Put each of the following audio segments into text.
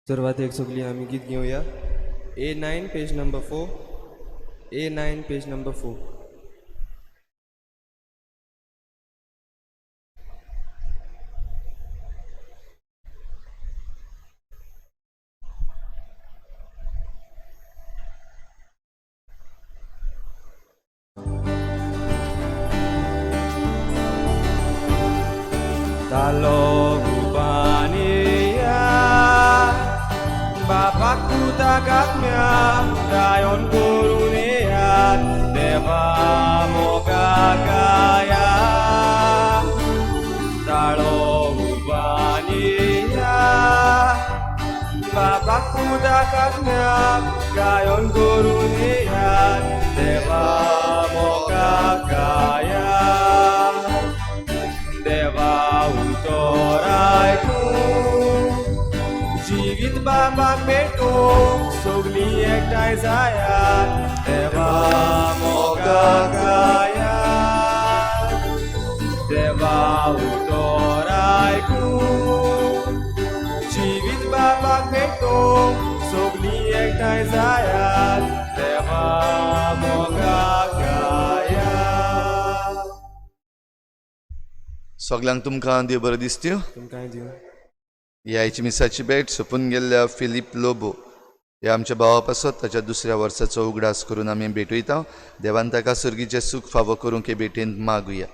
सुरवात एक सगळी आम्ही गीत घेऊया. A9 page number 4. A9 page number 4. Talo gubania Bapakku takatnya Rayon kuruniat Deva moga kaya Talo gubania Bapakku takatnya Rayon kuruniat Deva moga kaya Deva utoraiku जीवित बाबा बेटो सोगली एकटाय जायात देवा मोगा गाया देवा उतोरायकू जीवित बाबा बेटो सोगली एकटाय जायात देवा मोगा गाया. सगळ्यांक तुमकां देव बरो दिसत्यो. तुमकां दिव ह्याची मिसाची भेट सोपून गेल्ल्या फिलीप लोबो हे आमच्या भावा पासत ताच्या दुसऱ्या वर्साचो उगडास करून आमी भेटयता. देवान ताका सर्गीचें सूख फावो करूंक हे भेटेंत मागुया.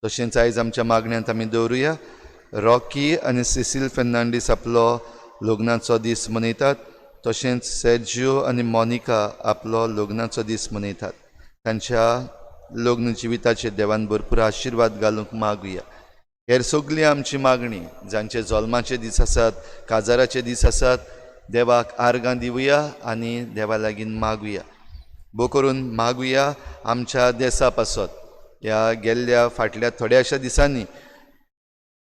तशेंच आयज आमच्या मागण्यांत आमी दवरुया. रॉकी आनी सिसील फेर्नांडीस आपलो लग्नाचो दीस मनयतात. तशेंच सेर्जिओ आनी मोनिका आपलो लग्नाचो दीस मनयतात. तांच्या लग्न जिविताचेर देवान भरपूर आशिर्वाद घालूंक मागुया. हेर सगळी आमची मागणी जांचे जल्माचे दीस आसात, काजाराचे दीस आसात, देवाक आर्गां दिवया आनी देवा लागीं मागुया. भोव करून मागुया आमच्या देशा पासत ह्या गेल्ल्या फाटल्या थोड्याशा दिसांनी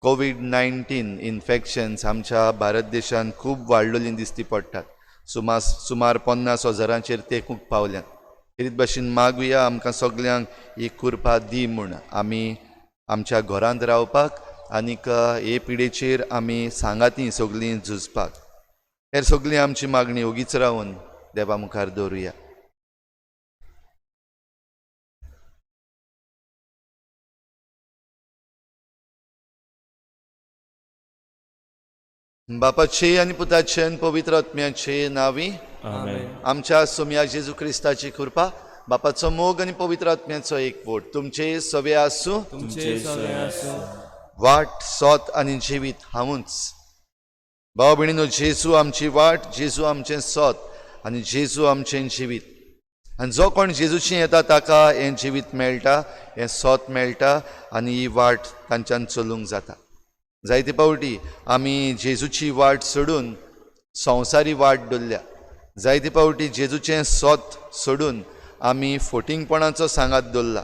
कोविड-19 इन्फेक्शन्स आमच्या भारत देशांत खूब वाडलेलीं दिश्टी पडटात. सुमार 50,000 तेंकूंक पावल्यात. तेच भाशेन मागुया आमकां सगल्यांक ही कृपा दी म्हूण आमी आमच्या घरांत रावपाक आनीक हे पिडेचेर आमी सांगाती सगळीं झुजपाक. हेर सगळी आमची मागणी ओगीच रावन देवा मुखार दवरुया. बापाचे आनी पुताचे आनी पवित्र आत्म्याचे नांवी आमच्या सोम्या जेजू क्रिस्ताची कृपा, बापाचो मोग आनी पवित्र आत्म्याचो एकवट तुमचे सवे आसूं. वाट सोत आनी जिवीत हांवूच. भाव भयणीनो, जेजू आमची वाट, जेजू आमचें सोत आनी जेजू आमचें जिवीत. आनी जो कोण जेजूची येता ताका हें जिवीत मेळटा, हें सोत मेळटा आनी ही वाट तांच्यान चलूंक जाता. जायते पावटी आमी जेजूची वाट सोडून संवसारी वाट धरल्या. जायते पावटी जेजूचें सोत सोडून आमी फोटिंगपणाचो सांगात दवरला.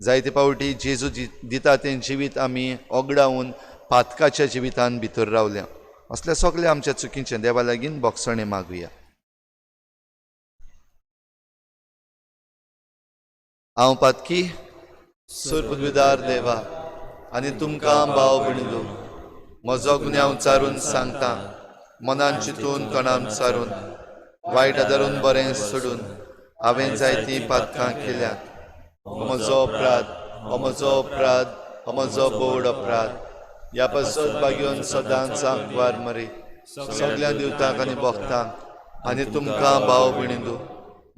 जायते पावटी जेजू दिता तें जिवीत आमी ओगडावन पातकाच्या जिवितान भितर रावल्या. असल्या सगळ्या आमच्या चुकीचें देवा लागीं बोगसणें मागुया. हांव पातकी सुरपदविदार देवा आनी तुमकां भाव भयणीनो, म्हजो गुन्यांव चारून सांगता, मनान चिंतून तोंडान चारून वायट आदारून बरें सोडून हांवें जायतीं पातकां केल्यात. हो म्हजो अपराध, हो म्हजो अपराध, हो म्हजो बोड अपराध. ह्या पासत बागेवन सदांच आंकवार मरे सगळ्या दिवतांक आनी भोगतांक आनी तुमकां भाव भयणीनो,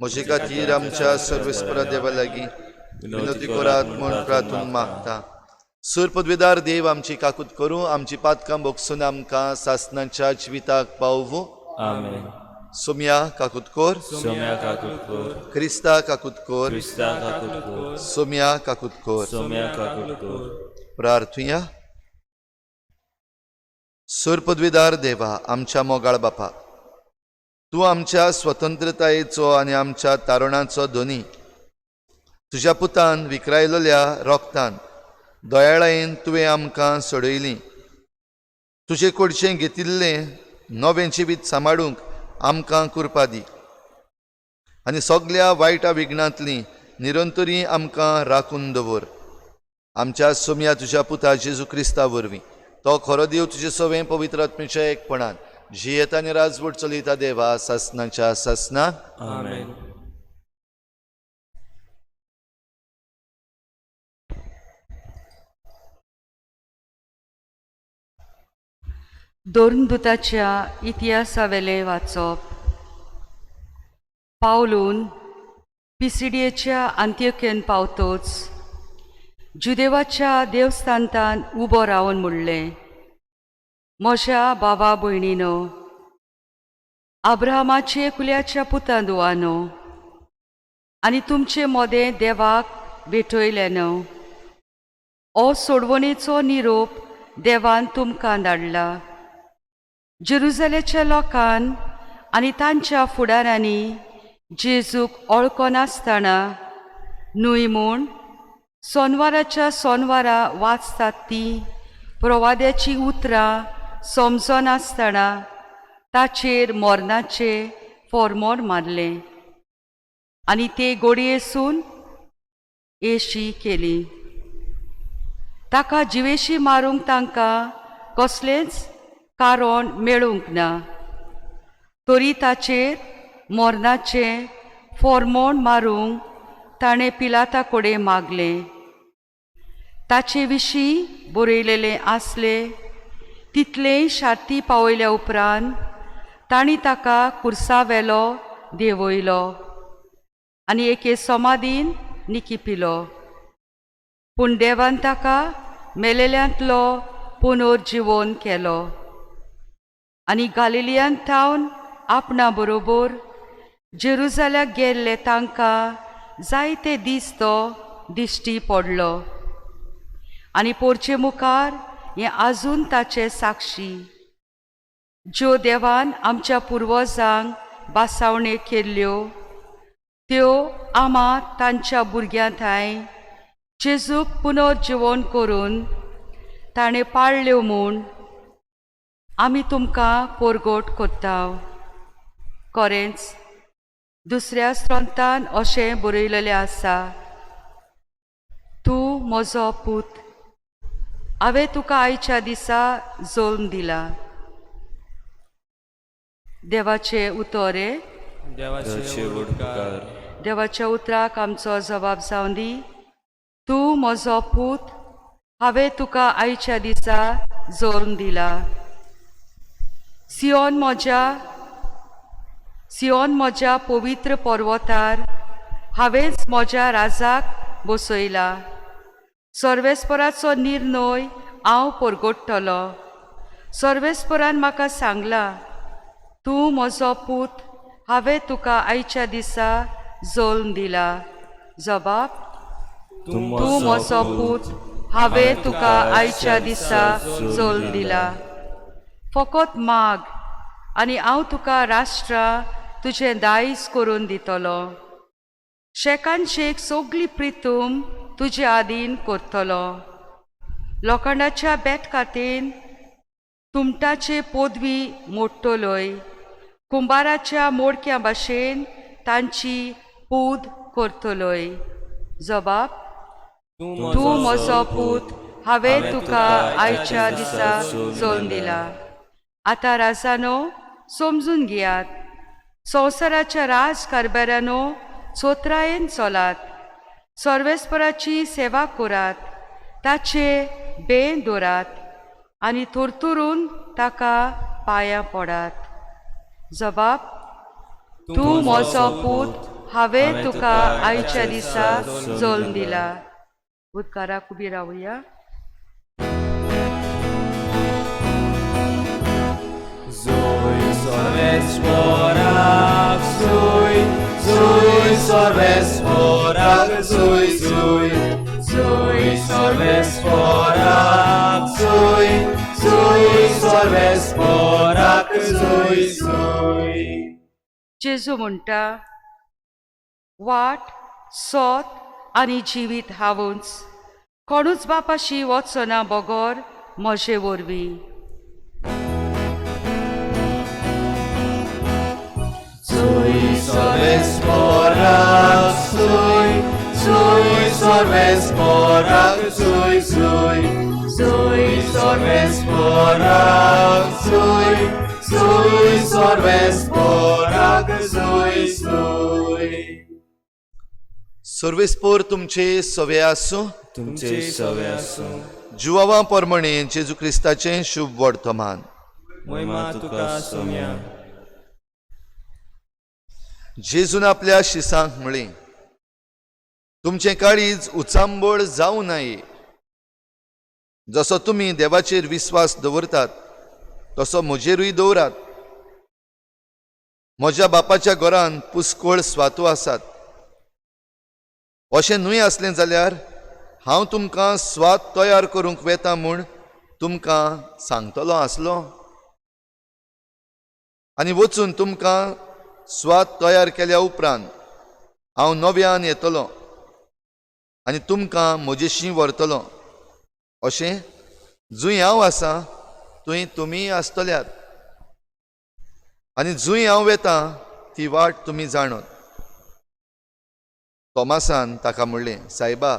म्हजे खातीर आमच्या सर्वेस्परा देवा लागीं विनोदी करात म्हूण प्रार्थून मागता. सूर पदवीदार देव आमची काकूत करूं, आमची पातकां भोगसून आमकां सासणाच्या जिविताक पावूं. सोम्या काकूत कोर, सोम्या काकूत कोर, क्रिस्ता काकूत कोर, क्रिस्ता काकूत कोर, सोम्या काकूत कोर. सोम्या काकूत कोर. प्रार्थुया. सूर पदवीदार देवा आमच्या मोगाळ बापा, तूं आमच्या स्वतंत्रतायेचो आनी आमच्या तारुणाचो धनी तुज्या पुतान विकरायलेल्या रोगतान दयाळायेन तुवें आमकां सोडयलीं. तुजे कडचें घेतिल्लें नवें जिवीत सांबाळूंक आमकां कृपा दी आनी सगळ्या वायटा विघ्नांतलीं निरंतरी आमकां राखून दवर. आमच्या सोम्या तुज्या पुता जेजू क्रिस्ता वरवीं तो खरो देव तुजे सवें पवित्र आत्मेच्या एकपणान जियेत आनी राजवट चलयता देवा ससनाच्या ससना आमेन. दोर्नदुताच्या इतिहासावेले वाचप. पावलून पिसिडियेच्या अंत्योकेन पावतोच जुदेवाच्या देवस्थानांत उबो रावन म्हणलें, म्हज्या बाबा भयणीनो, अब्राहमाचे एकुल्याच्या पुतांदुवानो, आनी तुमचे मोदें देवाक भेटयलें न्हू. हो सोडवणेचो निरोप देवान तुमकां धाडला. जेरुसलेमच्या लोकान आनी तांच्या फुडाऱ्यांनी जेजूक वळखनासतना न्हूय म्हूण सोनवाराच्या सोनवारा वाचतात ती प्रवाद्याची उतरां समजनासतना ताचेर मोर्नाचे फॉर्मोर मारलें आनी ते घोडयेसून येशी केली. ताका जिवेशी मारूंक तांकां कसलेंच कारण मेळूंक ना. तरी ताचेर मोर्नाचे फॉर्मोन मारूंक ताणें पिलाता कडेन मागलें. ताचे विशीं बरयलेलें आसलें तितलेय शार्ती पावयल्या उपरांत तांणी ताका खुर्सावेलो देंवयलो आनी एके समाधीन निकिपिलो. पूण देवान ताका मेलेल्यांतलो पुनर्जिवन केलो आनी गालिलियांत थावन आपणा बरोबर जेरुसलेमाक गेल्ले तांकां जायते दीस तो दिश्टी पडलो. आनी पोरचे मुखार हें आजून ताचे साक्षी, ज्यो देवान आमच्या पुर्वजांक बासावणे केल्ल्यो त्यो आमां तांच्या भुरग्यांथाय जेजूक पुनर्जिवन करून ताणें पाळल्यो म्हूण आमी तुमकां परगट कोत्ताव. खरेंच दुसऱ्या स्रोतान अशें बरयलेलें आसा, तूं म्हजो पूत, हांवें तुका आयच्या दिसा जल्म दिला. देवाचे उतोरे. देवाचे उपकार. देवाच्या उतराक आमचो जबाब जावन दी. तूं म्हजो पूत, हांवें तुका आयच्या दिसा जल्म दिला. सियोन म्हज्या पवित्र पर्वतार हांवेंच म्हज्या राजाक बसयला. सर्वेस्पराचो निर्णय हांव परगट्टलो. सर्वेस्परान म्हाका सांगलां, तूं म्हजो पूत, हांवें तुका आयच्या दिसा जल्म दिला. जबाब. तूं म्हजो पूत, हांवें तुका आयच्या दिसा जल्म दिला. फकत माग आनी हांव तुका राष्ट्रां तुजें दायज करून दितलो. शेकान शेक सगळी प्रितूम तुजे आदीन करतलो. लोखंडाच्या बेटकातेन तुमटाचे पदवी मोडटलोय. कुंभाराच्या मोडक्या भाशेन तांची पूद करतलोय. जबाब. तूं म्हजो पूत, हांवें तुका आयच्या दिसा जल्म दिला. आतां राजानो, समजून घेयात. संवसाराच्या राजकारभारानो चोत्रायेन चलात. सर्वेस्पराची सेवा करात. ताचे बेन दवरात आनी थरथरून ताका पांयां पडात. जबाब. तूं म्हजो पूत, हांवें तुका आयच्या दिसा जल्म दिला. उदकाराक उबी रावया. Sorvesporak, zui, zui, sorvesporak, zui, zui, zui, sorvesporak, zui, zui, sorvesporak, zui, zui. जेजू म्हणटा, वाट, सोत आनी जिवीत हांवूच. कोणूच बापाशी वचना बगोर म्हजे वरवीं. Zui, sorvesporak, zui, zui, sorvesporak, zui, zui, zui, sorvesporak, zui, zui, sorvesporak zui sui. सर्वेस्पोर तुमचे सवे आसूं. तुमचे सवे आसूं. जुवावां पोरमणे जेजू क्रिस्ताचें शुभ वर्तमान. महिमा तुका सोम्या. जेजून आपल्या शिसांक म्हळें, तुमचें काळीज उचांबळ जावं नये. जसो तुमी देवाचेर विस्वास दवरतात तसो म्हजेरूय दवरात. म्हज्या बापाच्या घरांत पुष्कळ स्वातो आसात. अशें न्हय आसलें जाल्यार हांव तुमकां स्वात तयार करूंक वेता म्हूण तुमकां सांगतलो आसलो. आनी वचून तुमकां स्वात तयार केल्या उपरांत हांव नव्यान येतलो आनी तुमकां म्हजेशी व्हरतलो. अशें जूंय हांव आसा थंय तुमी आसतल्यात. आनी जूंय हांव वेता ती वाट तुमी जाणत. तोमासान ताका म्हणलें, सायबा,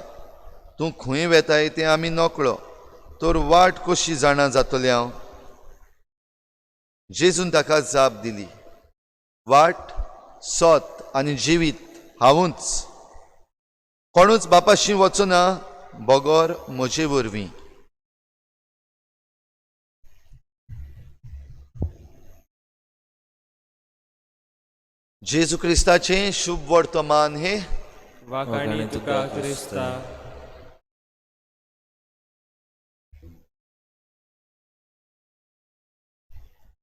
तूं खंय वेताय तें आमी नकळो, तर वाट कशी जाणा जातलें हांव? जेजून ताका जाप दिली, वाट, सोत आनी जिवीत हांवूच. कोणूच बापाशी वचना बगोर म्हजे वरवीं. जेजू क्रिस्ताचें शुभ वर्तमान हे. वाकाणी तुका क्रिस्ता.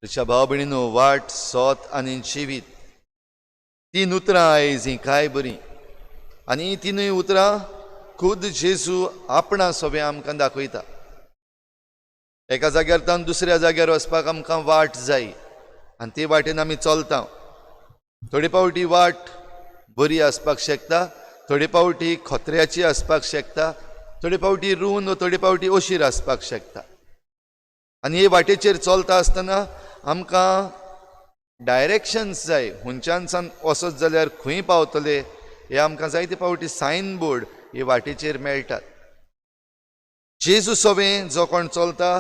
तुझ्या भाव भयणीनो, वाट, सोत आनी जिवीत, तीन उतरां आयज ही काय बरी. आनी तिनूय उतरां खुद जेजू आपणा सोबे आमकां दाखयता. एका जाग्यार दुसऱ्या जाग्यार वचपाक आमकां वाट जाय आनी ते वाटेन आमी चलता. थोडे पावटी वाट बरी आसपाक शकता, थोडे पावटी खोत्र्याची आसपाक शकता, थोडे पावटी रून वा थोडे पावटी ओशीर आसपाक शकता. आनी हे वाटेचेर चलता आसतना आमकां डायरेक्शन्स जाय. हुंच्यान सान वचत जाल्यार खंय पावतले हे आमकां जायते पावटी सायन बोर्ड हे वाटेचेर मेळटात. जेजू सोबें जो कोण चलता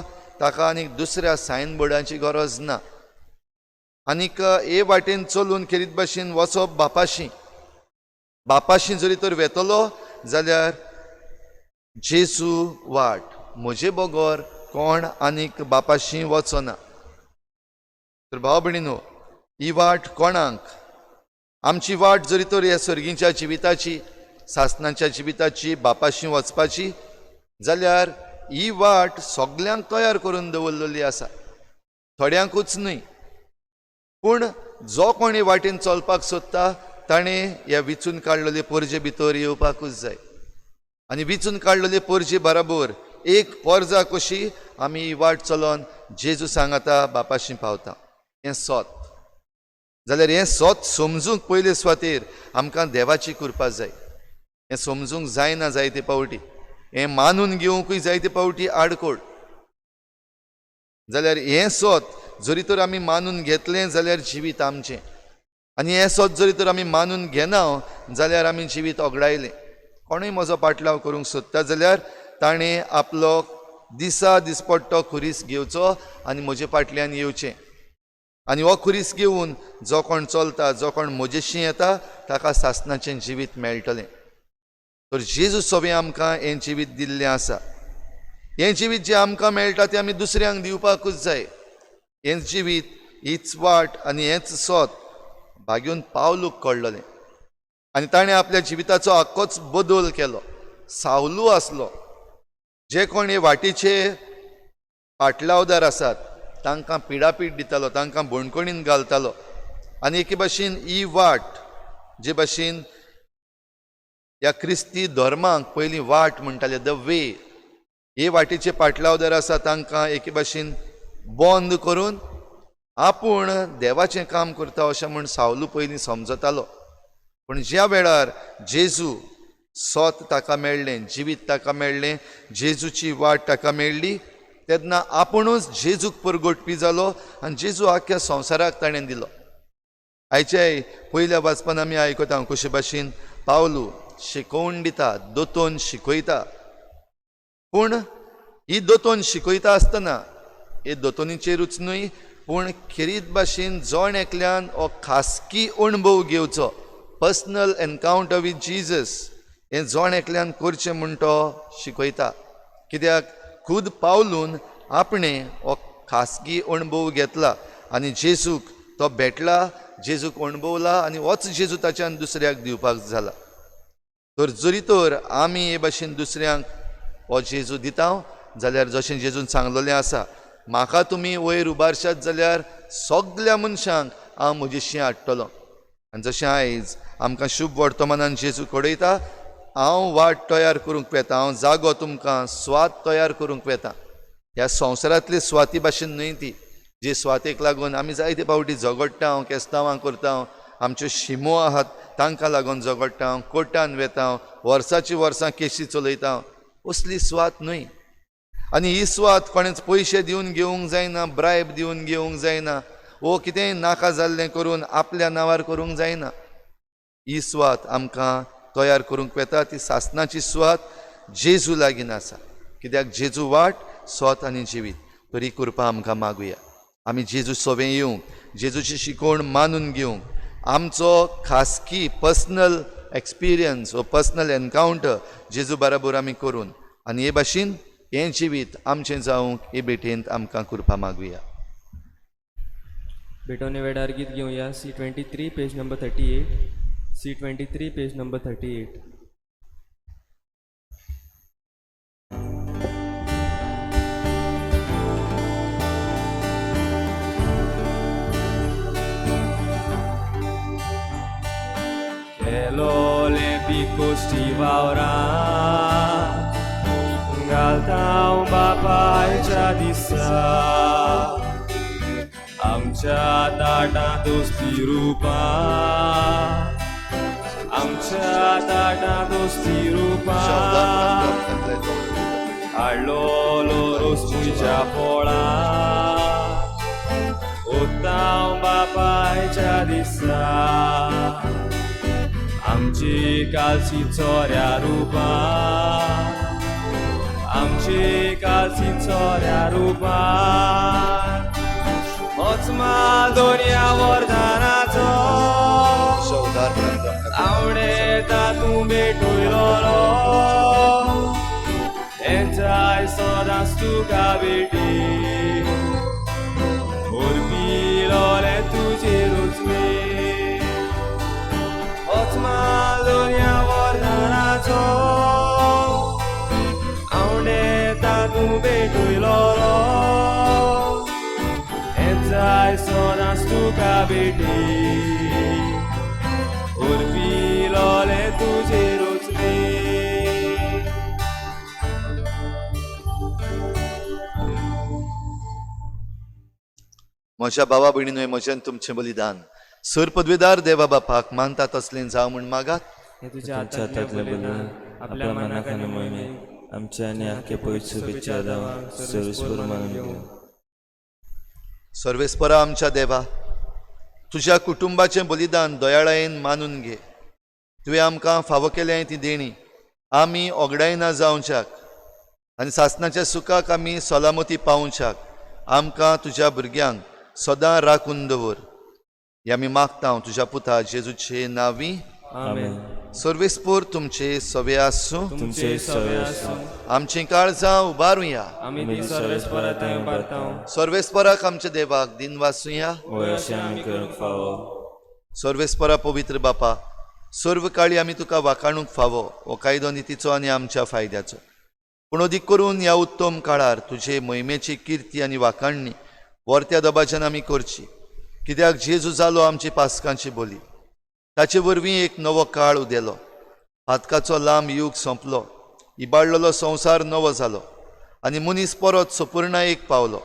ताका आनीक दुसऱ्या सायन बोर्डाची गरज ना. आनीक हे वाटेन चलून खेरीत भाशेन वचप बापाशी. बापाशी जरी तर वेतलो जाल्यार जेजू वाट. म्हजे बगोर कोण आनीक बापाशी वचना. तर भाव भयणीनो, ही वाट कोणाक? आमची वाट जरी तर ह्या सर्गीच्या जिविताची, सासणाच्या जिविताची, बापाशी वचपाची जाल्यार ही वाट सगल्यांक तयार करून दवरलेली आसा, थोड्यांकूच न्हय. पूण जो कोण हे वाटेन चलपाक सोदता ताणें ह्या विचून काडलेले पर्जे भितर येवपाकूच जाय. आनी विचून काडलेले पर्जे बराबर एक पर्जा कशी आमी ही वाट चलोन जेजू सांगता बापाशी पावता. हें सोत. जाल्यार हें सोत समजूंक पयले सुवातेर आमकां देवाची कृपा जाय. हें समजूंक जायना जायते पावटी. हें मानून घेवंकूय जायते पावटी आडकोड. जाल्यार हें सोत जरी तर आमी मानून घेतलें जाल्यार जिवीत आमचें. आनी हें सोत जरी तर आमी मानून घेना जाल्यार आमी जिवीत ओगडायलें. कोणूय म्हजो पाटलाव करूंक सोदता जाल्यार ताणें आपलो दिसा दिसपट्टो खुरीस घेवचो आनी म्हजे फाटल्यान येवचें. आनी हो खुरीस घेवन जो कोण चलता, जो कोण म्हजेशी येता ताका सासणाचें जिवीत मेळटलें. तर जेजू सोबें आमकां हें जिवीत दिल्लें आसा. हें जिवीत जें आमकां मेळटा तें आमी दुसऱ्यांक दिवपाकूच जाय. हें जिवीत, हीच वाट आनी हेंच सोत भाग्यून पावलूक कळ्ळलें. आनी ताणें आपल्या जिविताचो आख्खोच बदल केलो. सावलू आसलो. जे कोण हे वाटेचे पाटलावदार आसात तांकां पिडापीड दितालो, तांकां बोणकोणीन घालतालो. आनी एके भाशेन ही वाट, जे भाशेन ह्या क्रिस्ती धर्माक पयलीं वाट म्हणटाले, द वे, हे वाटेचे पाटलावदार आसा तांकां एके भाशेन बंद करून आपूण देवाचें काम करता अशें म्हूण सावलू पयलीं समजतालो. पूण ज्या वेळार जेजू सोत ताका मेळ्ळें, जिवीत ताका मेळ्ळें, जेजूची वाट ताका मेळ्ळी, तेन्ना आपुणूच जेजूक परगटपी जालो आनी जेजू आख्ख्या संवसाराक ताणें दिलो. आयच्याय पयल्या वाचपान आमी आयकता कशे भाशेन पावलू शिकोवन दिता, दोतोन शिकयता. पूण ही दोतोन शिकयता आसतना हे दोतोनीचेरूच न्हय पूण खेरीत भाशेन जोण एकल्यान हो खासगी अणभव घेवचो, पर्सनल एनकावंटर विथ जिजस हें जोण एकल्यान करचें म्हूण तो शिकयता. कित्याक खुद पावलून आपणें हो खासगी अणभव घेतला आनी जेजूक तो भेटला, जेजूक अणभवला आनी होच जेजू ताच्यान दुसऱ्याक दिवपाक जाला. तर जरी तर आमी हे भाशेन दुसऱ्यांक हो जेजू दिता जाल्यार जशें जेजून सांगलेलें आसा, म्हाका तुमी वयर उबारशात जाल्यार सगल्या मनशांक हांव म्हजेशी हाडटलो. आनी जशें आयज आमकां शुभ वर्तमानान जेजू कळयता, हांव वाट तयार करूंक येता, हांव जागो तुमकां स्वात तयार करूंक येता. ह्या संवसारांतली स्वाती भाशेन न्हय ती, जे स्वातेक लागून आमी जायते फावटी झगडटा, केस्तांवां करता, आमच्यो शिमो आहात तांकां लागून झगडटा, कोर्टान वेता, वर्सांची वर्सां केसी चलयता. असली स्वात न्हय. आनी ही स्वात कोणेच पयशे दिवन घेवंक जायना, ब्रायब दिवन घेवंक जायना, वो कितेंय नाका जाल्लें करून आपल्या नांवार करूंक जायना. ही स्वात आमकां तयार करूंक येता, ती सासणाची स्वात जेजू लागीं आसा. कित्याक जेजू वाट, सोत आनी जिवीत. तर ही कृपा आमकां मागुया. आमी जेजू सोबे येवंक, जेजूची शिकवण मानून घेवंक, आमचो खासगी पर्सनल एक्सपिरियन्स वो पर्सनल एनकावंटर जेजू बराबर आमी करून आनी हे भाशेन हें जिवीत आमचें जावंक हे भेटेंत आमकां कृपा मागुया. भेटोवणे वेळार गीत घेवया. C23 page number 38. C23 page number 38. Elo le picosti vaura घालता बापायच्या दिसा आमच्या ताटां दोस्ती रूपा आमच्या ताटां दोस्ती रूपा हाडलो रोस तुझ्या पोळा ओता बापायच्या दिसा आमची कालची चोऱ्या रूपा आमची कालची चोऱ्या रूपा होच माल दोनया वरदानाचो आवडेता तूं भेटूयलो एन्जॉय सदांच तुका भेटी उरपिलोले तुजेरूच मी होच माल दोनया वरदानाचो आवडेता तूं भेटूयलो एन्जॉय सदांच तुका भेटी उरपिलोले तुजेरूच मी. म्हज्या भावा भयणींनो, म्हज्यान तुमचें बलिदान सर पदवेदार देवा बापाक मानता तसलें जावं म्हूण मागात. हे तुझ्या हातांतलें बलिदान आपल्या मनाक आनी मोहिमेक आमच्या आनी आख्खे पवित्र सभेच्या देवाक सर्वेस्पर मानून घेवं. सर्वेस्परा आमच्या देवा, तुज्या कुटुंबाचें बलिदान दयाळायेन मानून घे. तुवें आमकां फावो केल्या ती देणी आमी ओगडायना जावच्याक आनी सासणाच्या सुखाक आमी सलामती पावच्याक आमकां तुज्या भुरग्यांक सदां राखून दवर. हे आमी मागता तुज्या पुता जेजूचे नांवी. आमेन. सर्वेस्पर तुमचे सवे आसूं. तुमचे सवे आसूं. आमची काळजां उबारुया. आमी ती सर्वेस्परांत उबारता. सर्वेस्पराक आमच्या देवाक दिन वाचुया. वय अशें आमी करूंक फावो. सर्वेस्परा पवित्र बापा, सर्व काळी आमी तुका वाखाणूंक फावो हो कायदो नितीचो आनी आमच्या फायद्याचो. पूण अदीक करून ह्या उत्तम काळार तुजे महिमेची किर्ती आनी वाखाणणी वर्त्या दबाज्यान आमी करची. कित्याक जेजू जालो आमची पासकांची बोली. ताचे वरवीं एक नवो काळ उदेलो. फातकाचो लांब युग सोंपलो. इबाडलेलो संवसार नवो जालो आनी मनीस परत सपूर्णायेक पावलो.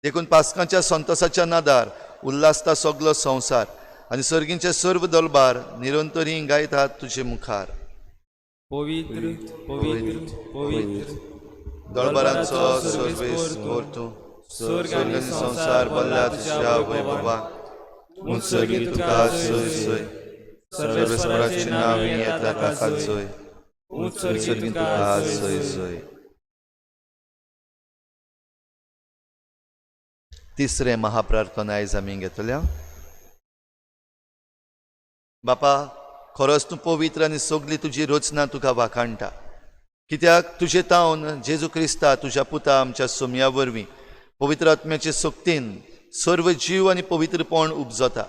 देखून पासकांच्या संतोसाच्या नादार उल्हासता सगलो संवसार आनी सर्गींचे सर्व दलबार निरंतरी गायतात तुजे मुखार. पवित्र पवित्र पवित्र दळबारांचो सर्वेस्पर तूं. स्वर्ग आनी संवसार भरला तुज्या वैभवाक. मुत्सर्गी तुका सोय सोय. सर्वेस्पराची नांवी येता ताका जोय. मुत्सर्गी तुका सोय सोय. तिसरें महाप्रार्थना आयज आमी घेतल्या. बापा, खरोच तूं पवित्र आनी सगली तुजी रचना तुका वाखाणटा, कित्याक तुजे तावन जेजू क्रिस्ता तुज्या पुता आमच्या सोमया वरवीं पवित्र आत्म्याचे सक्तीन सर्व जीव आनी पवित्रपण उपजता.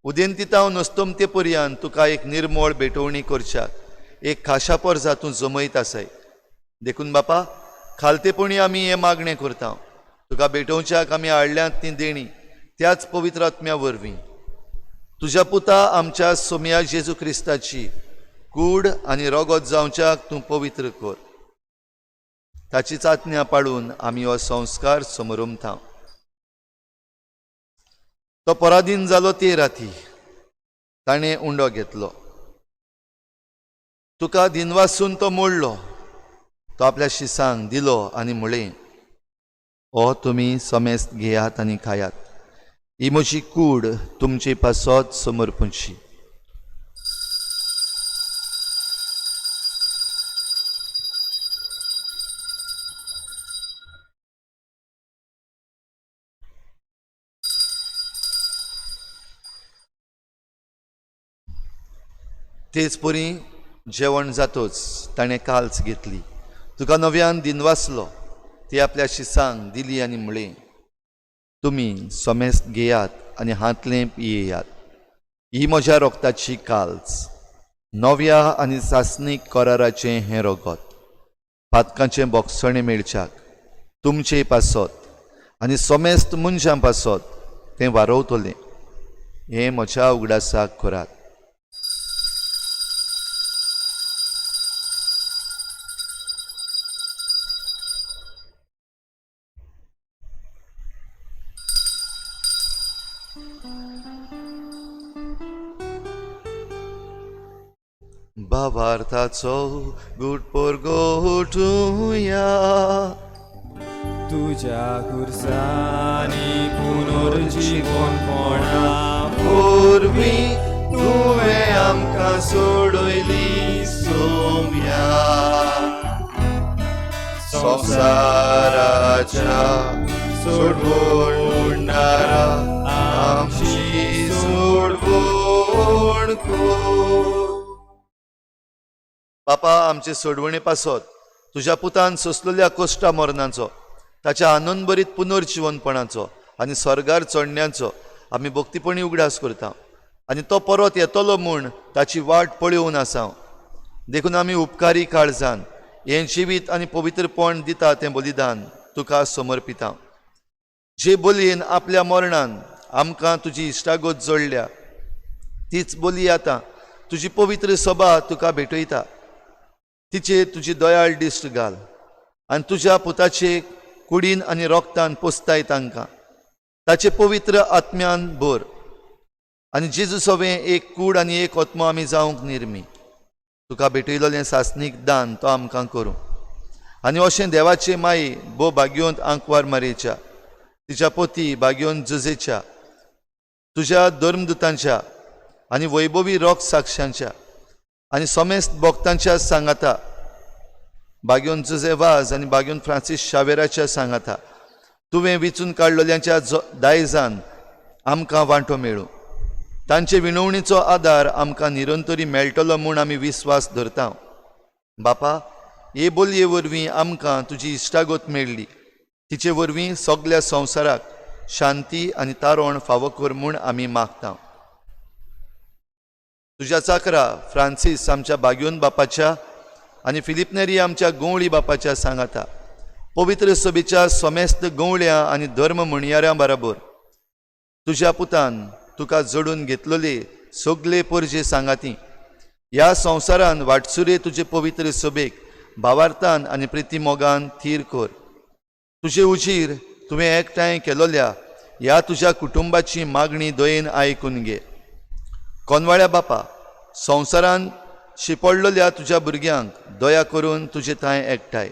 उदेंती तावन नस्तमते पर्यंत तुका एक निर्मळ भेटवणी करच्याक एक खाशापर जातूं जमयत आसाय. देखून बापा, खालतेपणी आमी हें मागणें करता, तुका भेटोवच्याक आमी हाडल्यांत ती देणी त्याच पवित्र आत्म्या वरवीं तुज्या पुता आमच्या सोमया जेजू क्रिस्ताची कूड आनी रगत जावच्याक तूं पवित्र कर. ताची चाचण्या पाळून आमी हो संस्कार समरुमता. तो पराधीन जालो ते राती ताणें उंडो घेतलो. तुका दिनवासून तो मोडलो. तो आपल्या शिसांक दिलो आनी म्हळें, हो तुमी समेस्त घेयात आनी खायात. ही म्हजी कूड तुमचे पासत समर्पूची. तेच परी जेवण जातोच ताणें काल्स घेतली. तुका नव्यान दिनवासलो. ती आपल्या शिसांक दिली आनी म्हळें, तुमी समेस्त घेयात आनी हातलें पियेयात. ही म्हज्या रोगताची काल्स, नव्या आनी सासणीक कराराचें हें रगत. पातकांचें बोगसणें मेळच्याक तुमचे पासत आनी समेस्त मनशां पासत तें वारवतलें. हें म्हज्या उगडासाक करात. भावार्थाचो गुटपोर गोठुया. तुझ्या खुर्सानी पुनर्जीवनपणा वरवीं तुवें आमकां सोडयली सोम्या. संवसाराच्या सोडवणारा आमची सोडवण कर. बापा, आमचे सोडवणे पासत तुज्या पुतान सोंसलेल्या कोश्टा मरणाचो, ताच्या आनंद भरीत पुनर्जीवनपणाचो आनी स्वर्गार चडण्याचो आमी भक्तीपणी उगडास करता. आनी तो परत येतलो म्हूण ताची वाट पळोवन आसा. देखून आमी उपकारी काळजान हें जिवीत आनी पवित्रपण दिता तें बलिदान तुका समर्पिता. जे बलयेन आपल्या मरणान आमकां तुजी इश्टागत जोडल्या, तीच बली आतां तुजी पवित्र सभा तुका भेटयता. तिचे तुजी दयाळ दिश्ट घाल आनी तुज्या पुताचे कुडीन आनी रोगतान पोसताय तांकां. ताचे पवित्र आत्म्यान भर आनी जेजू सवें एक कूड आनी एक आत्मो आमी जावंक निर्मी. तुका भेटयलोलें सासणीक दान तो आमकां करूं. आनी अशें देवाचे माई बो भाग्योंत आंकवार मारेच्या, तिच्या पोती भाग्योन जुजेच्या, तुज्या धर्मदुतांच्या आनी वैभवी रोग साक्षांच्या आनी समेस्त भक्तांच्या सांगाता, भाग्योन जुजे वाज आनी भाग्योन फ्रांसीस शावेराच्या सांगाता तुवें विचून काडलेल्यांच्या दायजान आमकां वांटो मेळूं. तांचे विणवणेचो आदार आमकां निरंतरी मेळटलो म्हूण आमी विस्वास धरता. बापा, हे बोलये वरवीं आमकां तुजी इश्टागत मेळ्ळी. तिचे वरवीं सगल्या संवसाराक शांती आनी तारण फावो कर म्हूण आमी मागता. तुज्या चाकरा फ्रांसीस आमच्या भाग्योन बापाच्या आनी फिलिप नेरी आमच्या गवळी बापाच्या सांगाता, पवित्र सभेच्या समेस्त गवळ्यां आनी धर्म म्हणयाऱ्यां बरोबर तुज्या पुतान तुका जोडून घेतलेले सगळे परजे सांगाती ह्या संवसारान वाटसुरे तुजे पवित्र सभेक भावार्थान आनी प्रिती मोगान थीर कर. तुजे उजीर तुवें एकठांय केलोल्या ह्या तुज्या कुटुंबाची मागणी दयेन आयकून घे. कोनवाळ्या बापा, संवसारान शिपडलेल्या तुज्या भुरग्यांक दया करून तुजे थंय एकठांय.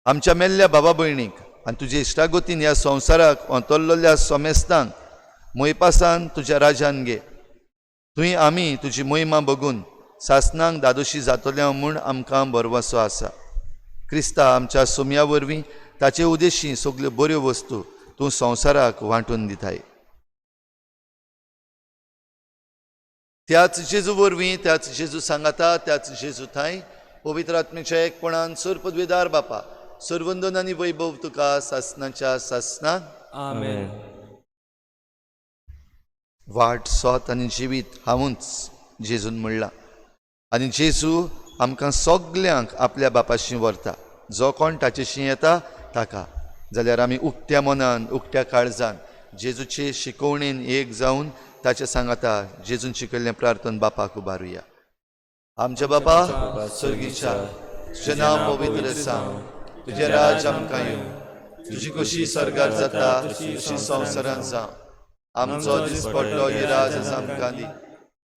आमच्या मेल्ल्या भावा भयणीक आनी तुजे इश्टागतीन ह्या संवसाराक ओंतरलेल्या समेस्तांक मोयपासान तुज्या राजान घे. थंय आमी तुजी मोहिमा बघून सासणांक दादोशी जातल्या म्हूण आमकां भरवसो आसा. क्रिस्ता आमच्या सोमया वरवीं ताचे उद्देशी सगल्यो बऱ्यो वस्तू तूं संवसाराक वांटून दिताय. त्याच जेजू वरवीं, त्याच जेजू सांगाता, त्याच जेजू थंय पवित्र आत्म्याच्या एकपणान सर पदवीदार बापा, सर्वंदन आनी वैभव तुका सासनाच्या सासनाक. आमेन. वाट, सोत आनी जिवीत हांवूच जेजून म्हणलां. आनी जेजू आमकां सगल्यांक आपल्या बापाशी व्हरता. जो कोण ताचेशी येता ताका. जाल्यार आमी उक्त्या मनान, उक्त्या काळजान जेजूचे शिकवणेन एक जावन ताचे सांगाता जेजून शिकयल्लें प्रार्थन बापाक उबारुया. आमच्या बापा सर्गीच्या, तुजें नांव पवित्र जावं, तुजें राज आमकां येवं, तुजी कशी स्वर्गार जाता तशी संवसारांत जावं. आमचो दिसपट्टो येराज आमकां दी,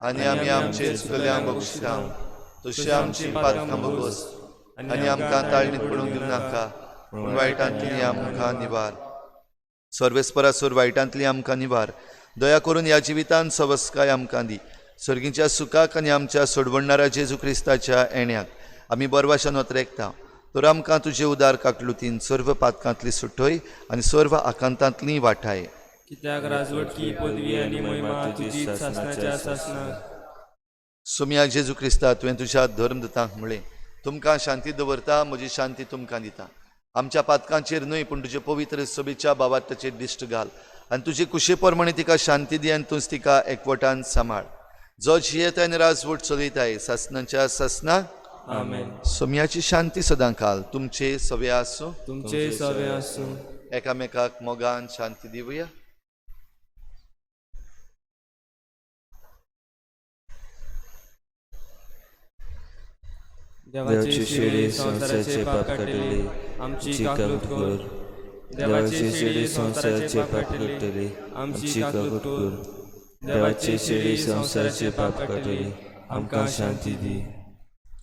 आनी आमी आमचे चुकल्यांक बक्षिता, तशी आमची पातकां बगोस, आनी आमकां ताळणीत पडूंक दिवं नाका, पूण वायटांतली आमकां निवार. सर्वेस्परासूर वायटांतली आमकां निवार. दया करून ह्या जिवितांत सवस्काय आमकां दी. सर्गीच्या सुखाक आनी आमच्या सोडवणाऱ्या जेजू क्रिस्ताच्या येण्याक आमी बरवाशान वतरेकता. तर आमकां तुजे उदार काकलुतीन सर्व पातकांतली सुटय आनी सर्व आकांतांतली वाटाय. कित्याक राजवटकी पदवी आनी महिमा तुजी सासनाच्या सासनाक. सुम्या जेजू क्रिस्ता, तुवें तुज्या धर्मदूतांक म्हळें, तुमकां शांती दवरता, म्हजी शांती तुमकां दिता. आमच्या पातकांचेर न्हय पूण तुजे पवित्र सोबेच्या बाबाताचेर दिश्ट घाल, आनी तुजे कुशे प्रमाणे तिका शांती दी, आनी तूंच तिका एकवटान सांबाळ. जो जियेता आनी राजवट चलयताय सासनाच्या सासनाक. आमेन. सोम्याची शांती सदां काल तुमचे सवे आसूं. तुमचे सवे आसूं. एकामेकाक मोगान शांती दिवया. देवाची शिडी संसाराचे पाप काडटली, आमची काकूट कर. देवाची शिडी संसाराचे पाप काडटली, आमची काकूट कर. देवाची शिडी संसाराचे पाप काडटली, आमकां शांती दी.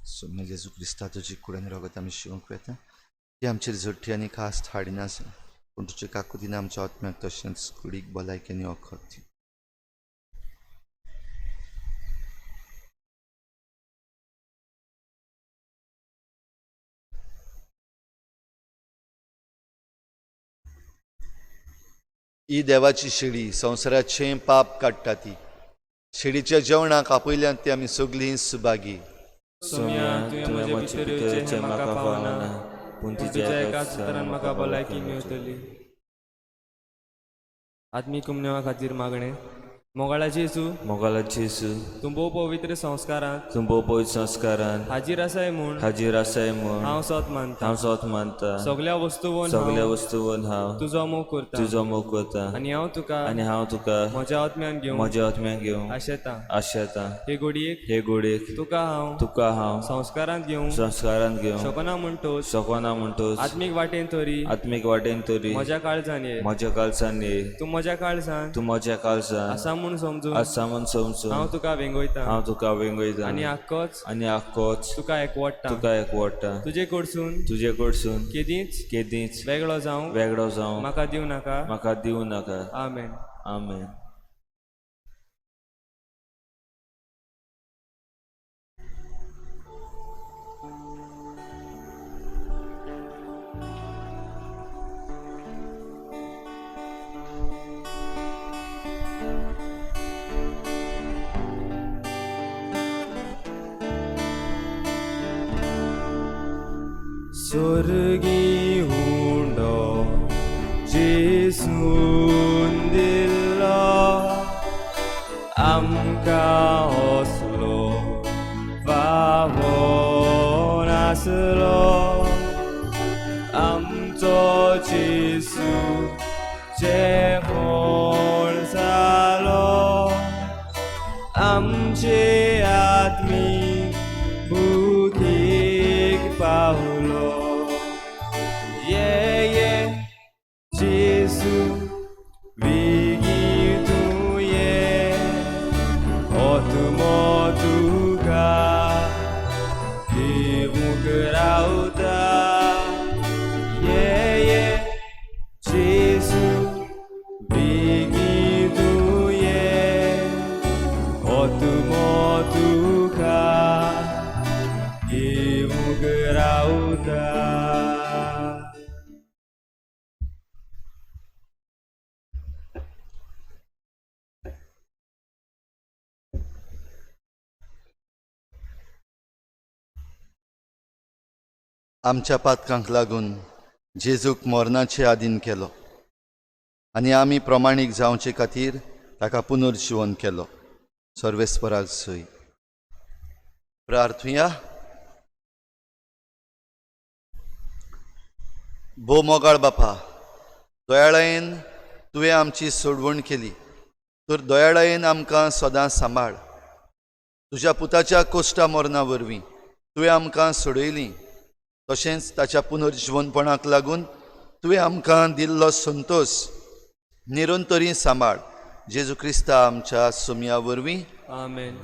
सोम्या जेजू क्रिस्ता, तुजी कुड्यान रगत आमी शिवूंक येता. ती आमचेर झडटी आनी खास्त हाडिनासना, पूण तुजे काकुतीन आमच्या आत्म्याक तशेंच कुडीक भलायकी आनी वखद दी. ही देवाची शिडी संवसाराचें पाप काडटा. ती शिडीच्या जेवणाक आपयल्यांत ती आमी सगळीं सुभागी. सोम्या, तुवें म्हजे भितर येवचें म्हाका पावना, पूण तुज्या एकाच उतरान म्हाका भलायकी मेळटली. आत्मीक कुमन्या खातीर मागणें. मोगाळा जेजू, मोगाला जेजू, तूं भोव पवित्र संस्कारांत तूं भोव पवित्र संस्कारान हाजीर आसाय म्हूण हाजीर आसाय म्हूण हांव सत मानता. हांव स्वत मानता. सगल्या वस्तूवन सगळ्या वस्तूवन हांव तुजो मोग करता, तुजो मोग करता. आनी हांव तुका म्हज्या आत्म्यान घेवन म्हज्या आत्म्याक घेवन आशेता. आशेता. हे घडयेक हे गोडेक तुका हांव संस्कारांत घेवन संस्कारान घेवन शकना म्हणटोच शकना म्हणटोच आत्मीक वाटेन तरी आत्मीक वाटेन तरी म्हज्या काळजान ये. म्हज्या काळजान ये. तूं म्हज्या काळजान तूं म्हज्या काळजान आसा म्हूण समजून आसा म्हूण समजून हांव तुका वेंगयता, हांव तुका वेंगयता. आनी आख्खोच तुका एकवडटा. तुजे कडसून तुजे कडसून केदींच वेगळो जावं म्हाका दिवं नाका. आमेन. आमेन. स्वर्गी हुंडो जेसून दिल्लो, आमकां असलो फावो नासलो. आमचो जेसू जेवण जालो, आमचे आत्मी बुधीक पावलो. जेसू बेगी तूं ये, ओतुमो तुका दिवूंक रावता. जेसू बेगी तूं ये, ओतुमो तुका दिवूंक रावता. आमच्या पातकांक लागून जेजूक मरणाचे आधीन केलो आनी आमी प्रमाणीक जावचे खातीर ताका पुनर्जीवन केलो. सर्वेस्पराक सय. प्रार्थुया. भो मोगाळ बापा, दयाळायेन तुवें आमची सोडवण केली, तर दयाळायेन आमकां सदां सांबाळ. तुज्या पुताच्या कोश्टा मरणा वरवीं तुवें आमकां सोडयलीं, तशेंच ताच्या पुनर्जीवनपणाक लागून तुवें आमकां दिल्लो संतोश निरंतरी सांबाळ. जेजू क्रिस्ता आमच्या सुमया वरवीं. आमेन.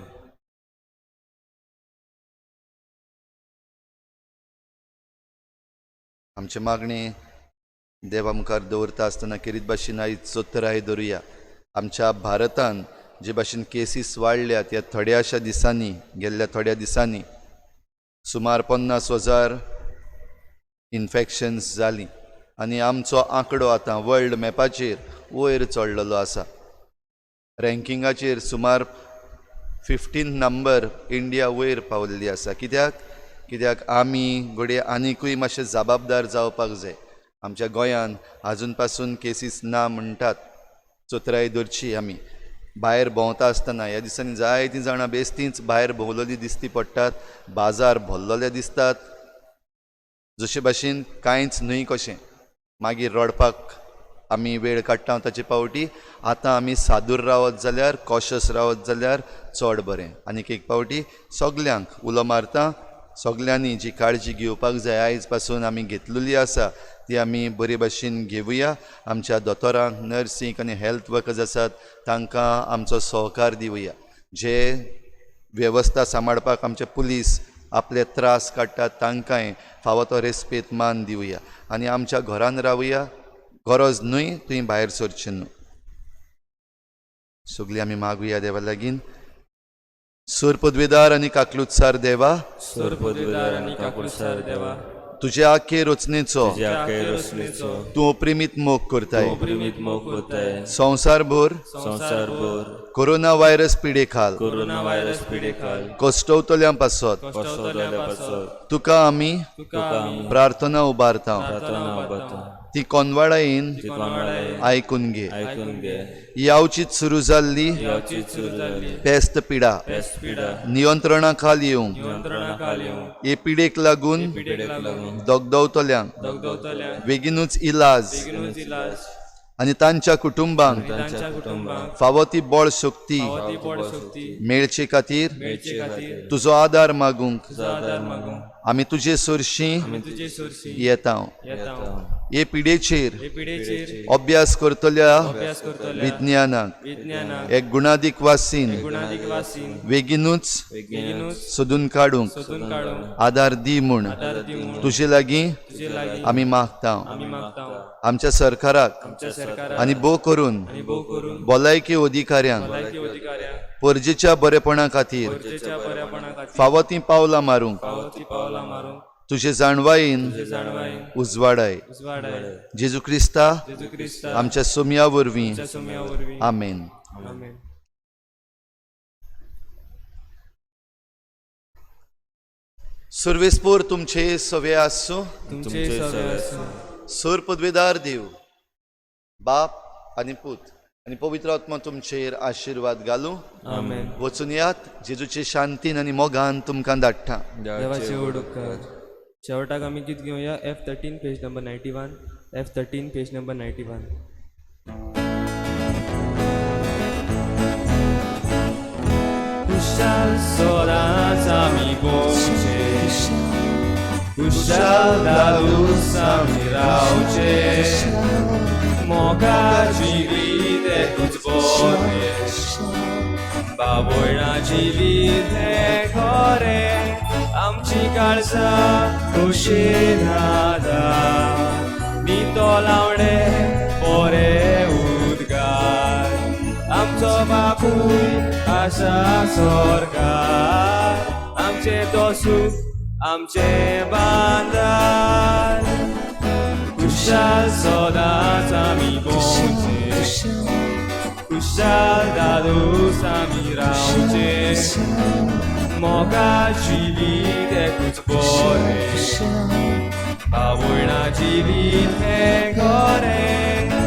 आमचे मागणे देवा मुखार दवरता आसतना किरीत भाशेन आयज चोत्तराय धरुया. आमच्या भारतान जे भाशेन केसीस वाडल्यात ह्या थोड्याशा दिसांनी, गेल्ल्या थोड्या दिसांनी सुमार 50,000 इन्फेक्शन्स जालीं आनी आमचो आंकडो आतां वर्ल्ड मॅपाचेर वयर चडलेलो आसा. रँकिंगाचेर सुमार 15 नंबर इंडिया वयर पावल्ली आसा. कित्याक आमी घडये आनिकूय मातशे जबाबदार जावपाक जाय. आमच्या गोंयान आजून पासून केसीस ना म्हणटात. चोत्राय धरची आमी भायर भोंवता आसतना ह्या दिसांनी जायतीं जाणां बेस्तींच भायर भोंवलोलीं दिसती पडटात. बाजार भरलोले दिसतात. जशे भाशेन कांयच न्हय कशें. मागीर रडपाक आमी वेळ काडटा ताचे पावटी. आतां आमी सादूर रावत जाल्यार, कॉशस रावत जाल्यार चड बरें. आनीक एक पावटी सगल्यांक उलो मारता, सगल्यांनी जी काळजी घेवपाक जाय आयज पासून आमी घेतलेली आसा ती आमी बरे भाशेन घेवया. आमच्या दोतोरांक, नर्सींक आनी हेल्थ वर्कर्स आसात तांकां आमचो सहकार दिवया. जे वेवस्था सांबाळपाक आमचे पुलीस आपले त्रास काडटात तांकांय फावो तो रेस्पेत मान दिवया. आनी आमच्या घरान रावया. गरज न्हय तुवें भायर सरचें न्हय. सगळीं आमी मागुया देवा लागीं. सूर पदवेदार आनी काकलुतसार देवा, सूर पदवीदार आनी काकूळसार देवा, तुज्या आख्खे रचनेचो तुज्या रचनेचो तूं अप्रिमीत मोग करताय. प्रेमीत मोग करताय. संवसारभर संवसारभर कोरोना व्हायरस पिडे खाल कोरोना व्हायरस पिडेखाल कश्टवतल्यां पासत कष्टवतल्यापासून तुका आमी तुका आमी प्रार्थना उबारता. प्रार्थना उबारता. ती कोनवाडायेन कोणालाय आयकून घे. ऐकून घे. यावचीत सुरू जाल्ली याची सुरू झाली पेस्त पिडा पेस्ट पिडा नियंत्रणा खाल येवंक नियंत्रणाखाल येऊन हे पिडेक लागून पिडेक लागून दगदवतल्यांक दगदवतल्या बेगीनूच इलाज बेगीनूच इलाज आनी तांच्या कुटुंबांक तांच्या कुटुंबाक फावो ती बळ शक्ती ती पड शक्ती मेळचे खातीर मेळचे खातीर तुजो आदार मागूंक तुझा आदार मागून आमी तुजे सरशीं आमी तुजे सुरशी येता. येता. हे पिडेचेर हे पिडेचेर अभ्यास करतल्या अभ्यास करतल्या विज्ञानाक विज्ञानाक एक गुणादीक वासीन गुणाधिक वासीन बेगीनूच बेगीनूच सोदून काडूंक सोदून काडून आदार दी म्हूण आदार दिवून तुजे लागीं तुजे लागीं आमी मागता. आमी मागता. आमच्या सरकाराक आमच्या सरकाराक आनी भोव करून आनी भोव करून भलायकी अधिकाऱ्यांक भलायकी अधिकाऱ्यांक परजेच्या बरेपणा खातीर गरजेच्या बऱ्यापणा खातीर फावो ती पावलां मारूंक पावती पावलां मारून तुजे जाणवायेन तुजे जाणवायेन उजवाडाय. उजवाडाय. जेजू क्रिस्ता जेजू क्रिस्ता आमच्या सुमया वरवीं. आमच्या सुमया वरवीं. आमेन. आमेन. सर्वेस्पोर तुमचे सवे आसूं. तुमचे सवे आसूं. सूर पदवेदार देव, बाप आनी पूत आनी पवित्र आत्मा तुमचेर आशिर्वाद घालूं. आमेन. वचून यात. जेजूचे शांतीन आनी मोगान तुमकां धाडटा. देवाची ओळख कर. शेवटाक आमी गीत घेवया F13 page number 91. F13 page number 91. खुशाल सदांच आमी गोंयचे, खुशाल धाडूस आमी रावचे, मोगाची वीद एकूच बोरे, बाबोळाची वीद हे खरे, आमची काळजां खोशेन आदा, नितो लावणे बरे उदगार, आमचो बापूय आसा स्वर्गार, आमचे तो सूख आमचे बांदार, खुशाल सदांच आमी गोंयचे, खुशाल धाडूस आमी रावचे, मोगा जिवीत एकूच बरें आवडना जिवीत हें गरें